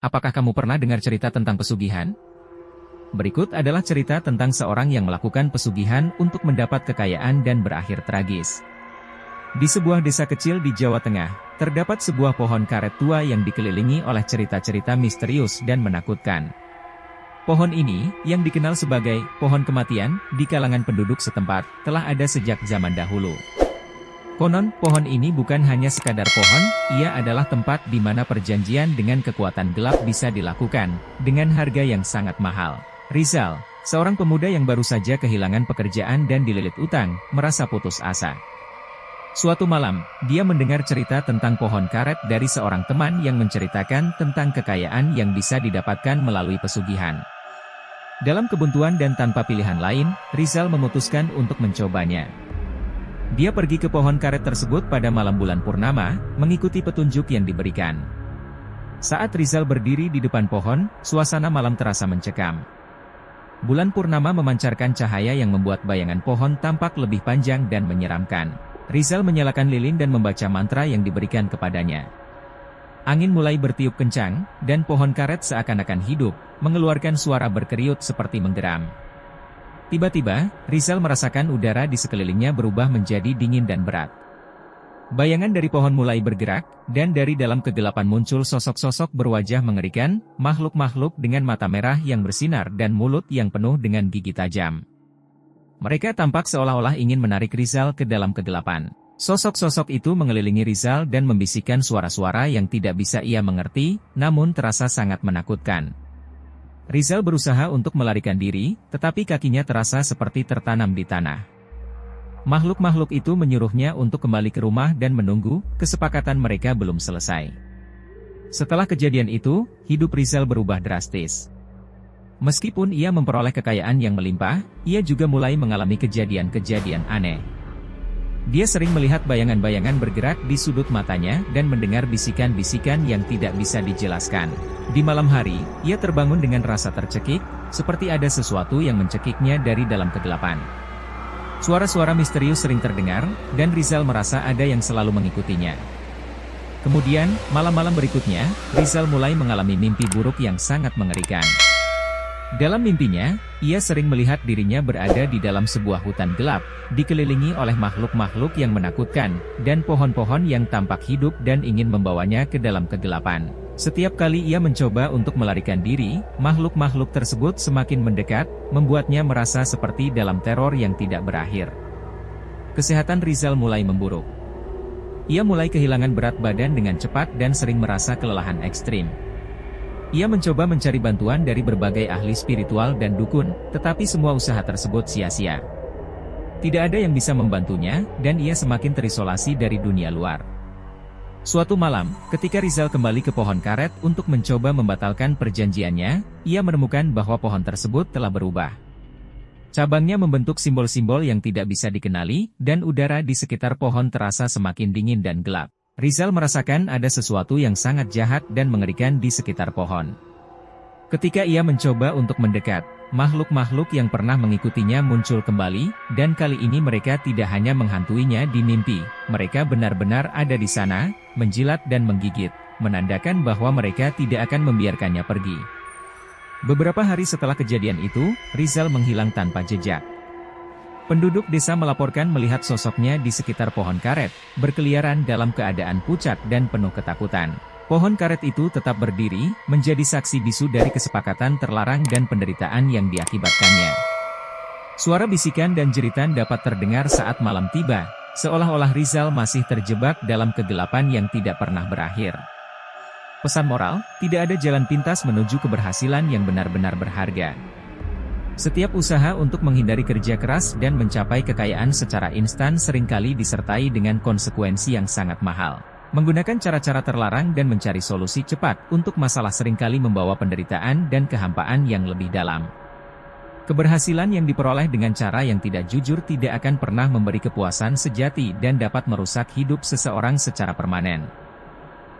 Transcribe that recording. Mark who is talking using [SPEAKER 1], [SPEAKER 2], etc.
[SPEAKER 1] Apakah kamu pernah dengar cerita tentang pesugihan? Berikut adalah cerita tentang seorang yang melakukan pesugihan untuk mendapat kekayaan dan berakhir tragis. Di sebuah desa kecil di Jawa Tengah, terdapat sebuah pohon karet tua yang dikelilingi oleh cerita-cerita misterius dan menakutkan. Pohon ini, yang dikenal sebagai pohon kematian di kalangan penduduk setempat, telah ada sejak zaman dahulu. Konon, pohon ini bukan hanya sekadar pohon, ia adalah tempat di mana perjanjian dengan kekuatan gelap bisa dilakukan, dengan harga yang sangat mahal. Rizal, seorang pemuda yang baru saja kehilangan pekerjaan dan dililit utang, merasa putus asa. Suatu malam, dia mendengar cerita tentang pohon karet dari seorang teman yang menceritakan tentang kekayaan yang bisa didapatkan melalui pesugihan. Dalam kebuntuan dan tanpa pilihan lain, Rizal memutuskan untuk mencobanya. Dia pergi ke pohon karet tersebut pada malam bulan purnama, mengikuti petunjuk yang diberikan. Saat Rizal berdiri di depan pohon, suasana malam terasa mencekam. Bulan purnama memancarkan cahaya yang membuat bayangan pohon tampak lebih panjang dan menyeramkan. Rizal menyalakan lilin dan membaca mantra yang diberikan kepadanya. Angin mulai bertiup kencang, dan pohon karet seakan-akan hidup, mengeluarkan suara berkeriut seperti menggeram. Tiba-tiba, Rizal merasakan udara di sekelilingnya berubah menjadi dingin dan berat. Bayangan dari pohon mulai bergerak, dan dari dalam kegelapan muncul sosok-sosok berwajah mengerikan, makhluk-makhluk dengan mata merah yang bersinar dan mulut yang penuh dengan gigi tajam. Mereka tampak seolah-olah ingin menarik Rizal ke dalam kegelapan. Sosok-sosok itu mengelilingi Rizal dan membisikkan suara-suara yang tidak bisa ia mengerti, namun terasa sangat menakutkan. Rizal berusaha untuk melarikan diri, tetapi kakinya terasa seperti tertanam di tanah. Makhluk-makhluk itu menyuruhnya untuk kembali ke rumah dan menunggu, kesepakatan mereka belum selesai. Setelah kejadian itu, hidup Rizal berubah drastis. Meskipun ia memperoleh kekayaan yang melimpah, ia juga mulai mengalami kejadian-kejadian aneh. Dia sering melihat bayangan-bayangan bergerak di sudut matanya dan mendengar bisikan-bisikan yang tidak bisa dijelaskan. Di malam hari, ia terbangun dengan rasa tercekik, seperti ada sesuatu yang mencekiknya dari dalam kegelapan. Suara-suara misterius sering terdengar, dan Rizal merasa ada yang selalu mengikutinya. Kemudian, malam-malam berikutnya, Rizal mulai mengalami mimpi buruk yang sangat mengerikan. Dalam mimpinya, ia sering melihat dirinya berada di dalam sebuah hutan gelap, dikelilingi oleh makhluk-makhluk yang menakutkan, dan pohon-pohon yang tampak hidup dan ingin membawanya ke dalam kegelapan. Setiap kali ia mencoba untuk melarikan diri, makhluk-makhluk tersebut semakin mendekat, membuatnya merasa seperti dalam teror yang tidak berakhir. Kesehatan Rizal mulai memburuk. Ia mulai kehilangan berat badan dengan cepat dan sering merasa kelelahan ekstrim. Ia mencoba mencari bantuan dari berbagai ahli spiritual dan dukun, tetapi semua usaha tersebut sia-sia. Tidak ada yang bisa membantunya, dan ia semakin terisolasi dari dunia luar. Suatu malam, ketika Rizal kembali ke pohon karet untuk mencoba membatalkan perjanjiannya, ia menemukan bahwa pohon tersebut telah berubah. Cabangnya membentuk simbol-simbol yang tidak bisa dikenali, dan udara di sekitar pohon terasa semakin dingin dan gelap. Rizal merasakan ada sesuatu yang sangat jahat dan mengerikan di sekitar pohon. Ketika ia mencoba untuk mendekat, makhluk-makhluk yang pernah mengikutinya muncul kembali, dan kali ini mereka tidak hanya menghantuinya di mimpi, mereka benar-benar ada di sana, menjilat dan menggigit, menandakan bahwa mereka tidak akan membiarkannya pergi. Beberapa hari setelah kejadian itu, Rizal menghilang tanpa jejak. Penduduk desa melaporkan melihat sosoknya di sekitar pohon karet, berkeliaran dalam keadaan pucat dan penuh ketakutan. Pohon karet itu tetap berdiri, menjadi saksi bisu dari kesepakatan terlarang dan penderitaan yang diakibatkannya. Suara bisikan dan jeritan dapat terdengar saat malam tiba, seolah-olah Rizal masih terjebak dalam kegelapan yang tidak pernah berakhir. Pesan moral, tidak ada jalan pintas menuju keberhasilan yang benar-benar berharga. Setiap usaha untuk menghindari kerja keras dan mencapai kekayaan secara instan seringkali disertai dengan konsekuensi yang sangat mahal. Menggunakan cara-cara terlarang dan mencari solusi cepat untuk masalah seringkali membawa penderitaan dan kehampaan yang lebih dalam. Keberhasilan yang diperoleh dengan cara yang tidak jujur tidak akan pernah memberi kepuasan sejati dan dapat merusak hidup seseorang secara permanen.